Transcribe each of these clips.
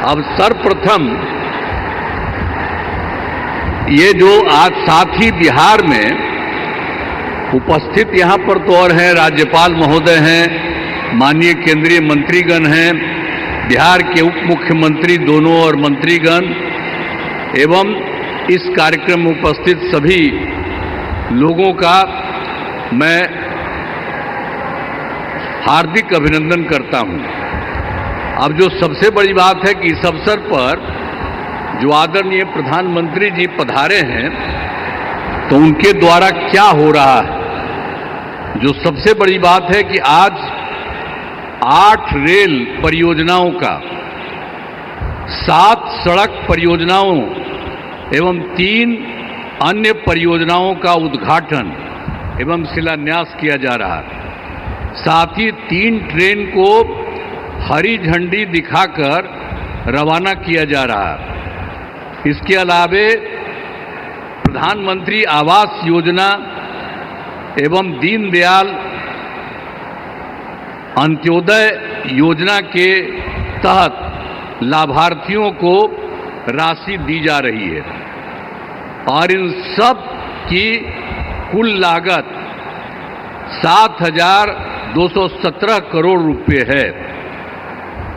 अब सर्वप्रथम ये जो आज साथी बिहार में उपस्थित यहाँ पर तो और हैं, राज्यपाल महोदय हैं, माननीय केंद्रीय मंत्रीगण हैं, बिहार के उप मुख्यमंत्री दोनों और मंत्रीगण एवं इस कार्यक्रम में उपस्थित सभी लोगों का मैं हार्दिक अभिनंदन करता हूं। अब जो सबसे बड़ी बात है कि इस अवसर पर जो आदरणीय प्रधानमंत्री जी पधारे हैं तो उनके द्वारा क्या हो रहा है, जो सबसे बड़ी बात है कि आज 8 रेल परियोजनाओं का, 7 सड़क परियोजनाओं एवं 3 अन्य परियोजनाओं का उद्घाटन एवं शिलान्यास किया जा रहा है। साथ ही 3 ट्रेन को हरी झंडी दिखाकर रवाना किया जा रहा है। इसके अलावे प्रधानमंत्री आवास योजना एवं दीनदयाल अंत्योदय योजना के तहत लाभार्थियों को राशि दी जा रही है और इन सब की कुल लागत 7,217 करोड़ रुपए है।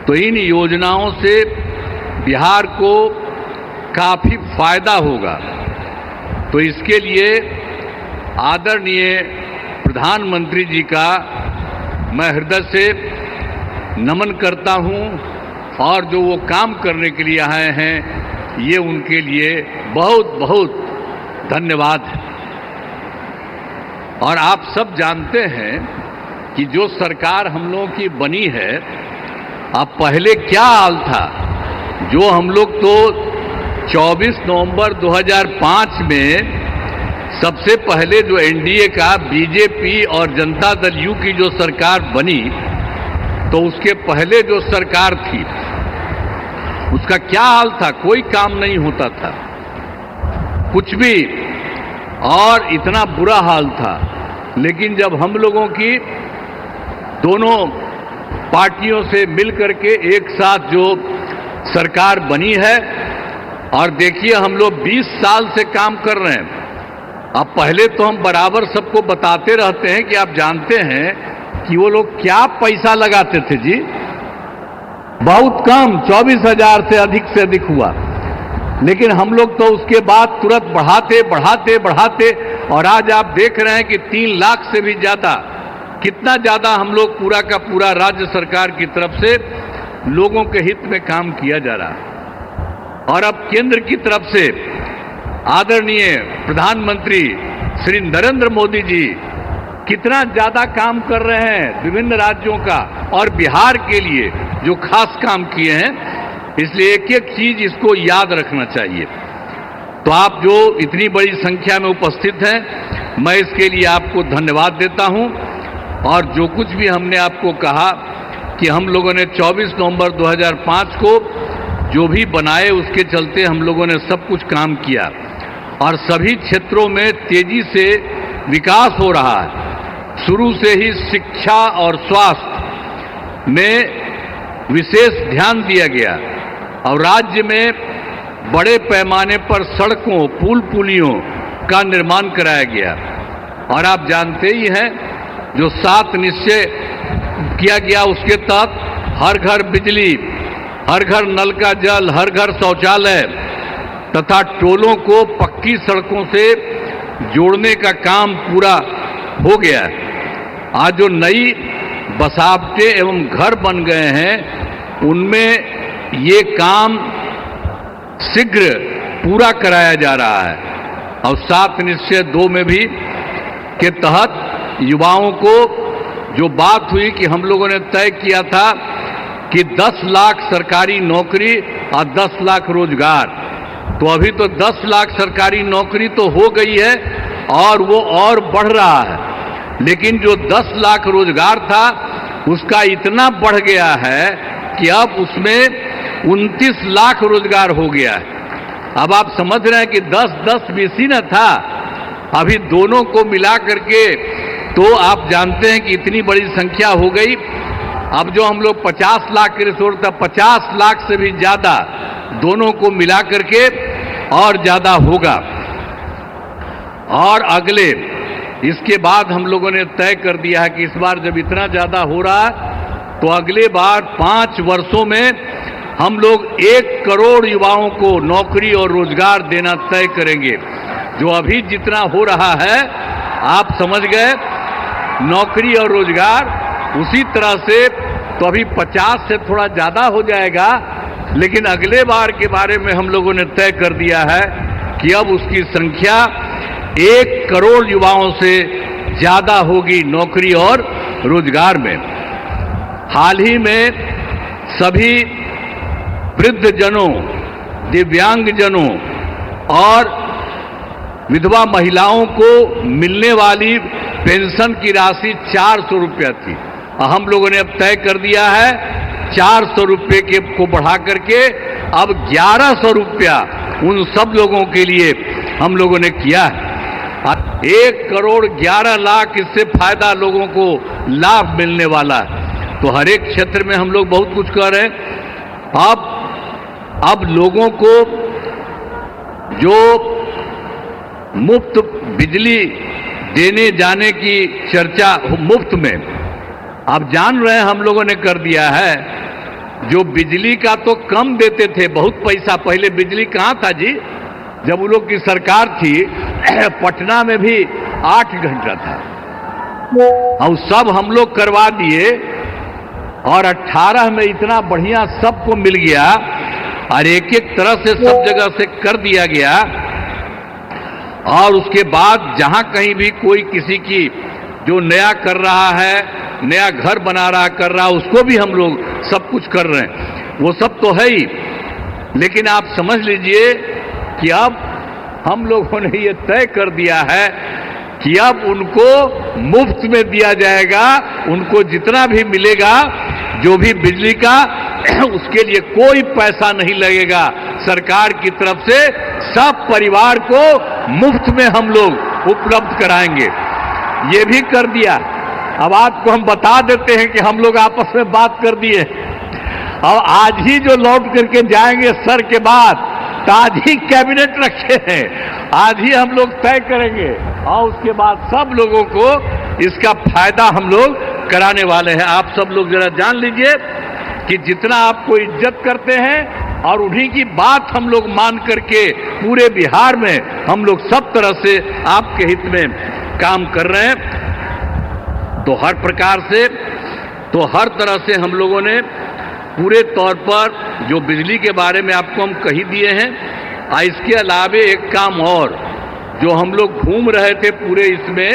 तो इन योजनाओं से बिहार को काफी फायदा होगा। तो इसके लिए आदरणीय प्रधानमंत्री जी का मैं हृदय से नमन करता हूं और जो वो काम करने के लिए आए हैं ये उनके लिए बहुत बहुत धन्यवाद है। और आप सब जानते हैं कि जो सरकार हम लोगों की बनी है, अब पहले क्या हाल था, जो हम लोग तो 24 नवंबर 2005 में सबसे पहले जो एनडीए का बीजेपी और जनता दल यू की जो सरकार बनी, तो उसके पहले जो सरकार थी उसका क्या हाल था, कोई काम नहीं होता था, कुछ भी, और इतना बुरा हाल था। लेकिन जब हम लोगों की दोनों पार्टियों से मिलकर के एक साथ जो सरकार बनी है, और देखिए हम लोग 20 साल से काम कर रहे हैं। अब पहले तो हम बराबर सबको बताते रहते हैं कि आप जानते हैं कि वो लोग क्या पैसा लगाते थे जी, बहुत कम, 24,000 से अधिक हुआ। लेकिन हम लोग तो उसके बाद तुरंत बढ़ाते और आज आप देख रहे हैं कि 3 लाख से भी ज्यादा, कितना ज्यादा हम लोग पूरा का पूरा राज्य सरकार की तरफ से लोगों के हित में काम किया जा रहा है। और अब केंद्र की तरफ से आदरणीय प्रधानमंत्री श्री नरेंद्र मोदी जी कितना ज्यादा काम कर रहे हैं विभिन्न राज्यों का और बिहार के लिए जो खास काम किए हैं, इसलिए एक एक चीज इसको याद रखना चाहिए। तो आप जो इतनी बड़ी संख्या में उपस्थित हैं, मैं इसके लिए आपको धन्यवाद देता हूं। और जो कुछ भी हमने आपको कहा कि हम लोगों ने 24 नवंबर 2005 को जो भी बनाए, उसके चलते हम लोगों ने सब कुछ काम किया और सभी क्षेत्रों में तेजी से विकास हो रहा है। शुरू से ही शिक्षा और स्वास्थ्य में विशेष ध्यान दिया गया और राज्य में बड़े पैमाने पर सड़कों, पुल पुलियों का निर्माण कराया गया। और आप जानते ही हैं जो 7 निश्चय किया गया, उसके तहत हर घर बिजली, हर घर नल का जल, हर घर शौचालय तथा टोलों को पक्की सड़कों से जोड़ने का काम पूरा हो गया है। आज जो नई बसावटें एवं घर बन गए हैं, उनमें ये काम शीघ्र पूरा कराया जा रहा है। और 7 निश्चय 2 में भी के तहत युवाओं को जो बात हुई कि हम लोगों ने तय किया था कि 10 लाख सरकारी नौकरी और 10 लाख रोजगार, तो अभी तो 10 लाख सरकारी नौकरी तो हो गई है और वो और बढ़ रहा है। लेकिन जो 10 लाख रोजगार था उसका इतना बढ़ गया है कि अब उसमें 29 लाख रोजगार हो गया है। अब आप समझ रहे हैं कि 10-10 बीसी न था, अभी दोनों को मिला करके तो आप जानते हैं कि इतनी बड़ी संख्या हो गई। अब जो हम लोग 50 लाख के रिसोर्स था, 50 लाख से भी ज्यादा दोनों को मिला करके और ज्यादा होगा। और अगले इसके बाद हम लोगों ने तय कर दिया है कि इस बार जब इतना ज्यादा हो रहा तो अगले बार 5 वर्षों में हम लोग 1 करोड़ युवाओं को नौकरी और रोजगार देना तय करेंगे। जो अभी जितना हो रहा है आप समझ गए, नौकरी और रोजगार उसी तरह से तो अभी 50 से थोड़ा ज्यादा हो जाएगा, लेकिन अगले बार के बारे में हम लोगों ने तय कर दिया है कि अब उसकी संख्या 1 करोड़ युवाओं से ज्यादा होगी नौकरी और रोजगार में। हाल ही में सभी वृद्धजनों, दिव्यांगजनों और विधवा महिलाओं को मिलने वाली पेंशन की राशि 400 रुपया थी। हम लोगों ने अब तय कर दिया है 400 रुपये के को बढ़ा करके अब 1100 रुपया उन सब लोगों के लिए हम लोगों ने किया है। 1 करोड़ 11 लाख इससे फायदा लोगों को लाभ मिलने वाला है। तो हर एक क्षेत्र में हम लोग बहुत कुछ कर रहे हैं। अब लोगों को जो मुफ्त बिजली देने जाने की चर्चा मुफ्त में, आप जान रहे हैं हम लोगों ने कर दिया है। जो बिजली का तो कम देते थे, बहुत पैसा, पहले बिजली कहाँ था जी, जब उन लोग की सरकार थी पटना में भी 8 घंटा था, और सब हम लोग करवा दिए और 18 में इतना बढ़िया सबको मिल गया और एक एक तरह से सब जगह से कर दिया गया। और उसके बाद जहां कहीं भी कोई किसी की जो नया कर रहा है, नया घर बना रहा कर रहा, उसको भी हम लोग सब कुछ कर रहे हैं, वो सब तो है ही। लेकिन आप समझ लीजिए कि अब हम लोगों ने ये तय कर दिया है कि अब उनको मुफ्त में दिया जाएगा, उनको जितना भी मिलेगा जो भी बिजली का, उसके लिए कोई पैसा नहीं लगेगा सरकार की तरफ से, सब परिवार को मुफ्त में हम लोग उपलब्ध कराएंगे। ये भी कर दिया। अब आपको हम बता देते हैं कि हम लोग आपस में बात कर दिए, और आज ही जो लौट करके जाएंगे सर के बाद, तो आज ही कैबिनेट रखे हैं, आज ही हम लोग तय करेंगे और उसके बाद सब लोगों को इसका फायदा हम लोग कराने वाले हैं। आप सब लोग जरा जान लीजिए कि जितना आपको इज्जत करते हैं और उन्हीं की बात हम लोग मान करके पूरे बिहार में हम लोग सब तरह से आपके हित में काम कर रहे हैं। तो हर प्रकार से, तो हर तरह से हम लोगों ने पूरे तौर पर जो बिजली के बारे में आपको हम कही दिए हैं, इसके अलावे एक काम और जो हम लोग घूम रहे थे पूरे इसमें,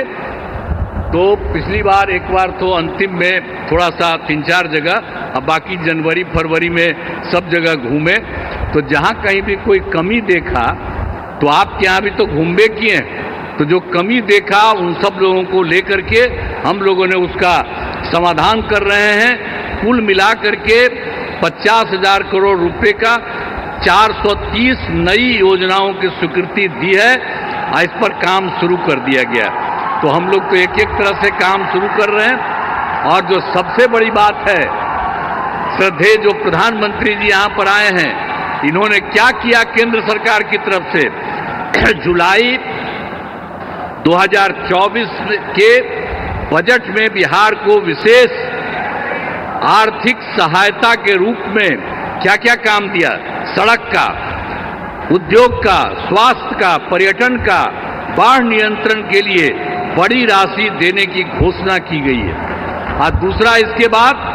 तो पिछली बार एक बार तो अंतिम में थोड़ा सा 3-4 जगह, अब बाकी जनवरी फरवरी में सब जगह घूमे, तो जहां कहीं भी कोई कमी देखा तो आपके यहाँ भी तो घूमे किए, तो जो कमी देखा उन सब लोगों को लेकर के हम लोगों ने उसका समाधान कर रहे हैं। कुल मिला करके 50,000 करोड़ रुपए का 430 नई योजनाओं की स्वीकृति दी है, इस पर काम शुरू कर दिया गया। तो हम लोग तो एक एक तरह से काम शुरू कर रहे हैं। और जो सबसे बड़ी बात है, श्रद्धेय जो प्रधानमंत्री जी यहाँ पर आए हैं, इन्होंने क्या किया केंद्र सरकार की तरफ से, जुलाई 2024 के बजट में बिहार को विशेष आर्थिक सहायता के रूप में क्या क्या काम दिया, सड़क का, उद्योग का, स्वास्थ्य का, पर्यटन का, बाढ़ नियंत्रण के लिए बड़ी राशि देने की घोषणा की गई है। और दूसरा, इसके बाद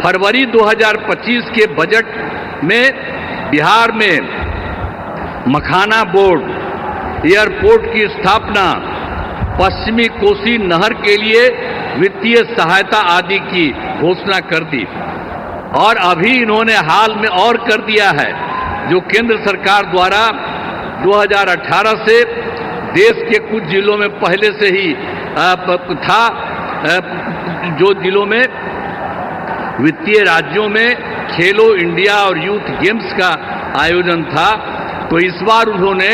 फरवरी 2025 के बजट में बिहार में मखाना बोर्ड, एयरपोर्ट की स्थापना, पश्चिमी कोसी नहर के लिए वित्तीय सहायता आदि की घोषणा कर दी। और अभी इन्होंने हाल में और कर दिया है, जो केंद्र सरकार द्वारा 2018 से देश के कुछ जिलों में पहले से ही था, जो जिलों में वित्तीय राज्यों में खेलो इंडिया और यूथ गेम्स का आयोजन था, तो इस बार उन्होंने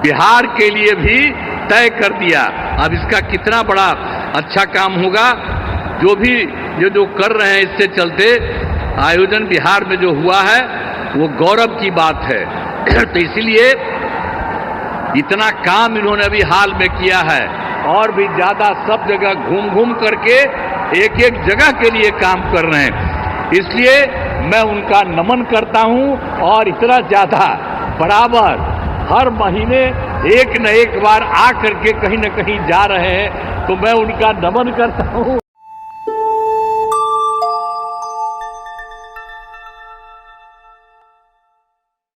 बिहार के लिए भी तय कर दिया। अब इसका कितना बड़ा अच्छा काम होगा, जो भी जो जो कर रहे हैं, इससे चलते आयोजन बिहार में जो हुआ है वो गौरव की बात है। तो इसलिए इतना काम इन्होंने अभी हाल में किया है और भी ज्यादा सब जगह घूम घूम करके एक एक जगह के लिए काम कर रहे हैं। इसलिए मैं उनका नमन करता हूं और इतना ज्यादा बराबर हर महीने एक न एक बार आ करके कहीं न कहीं जा रहे हैं, तो मैं उनका नमन करता हूं।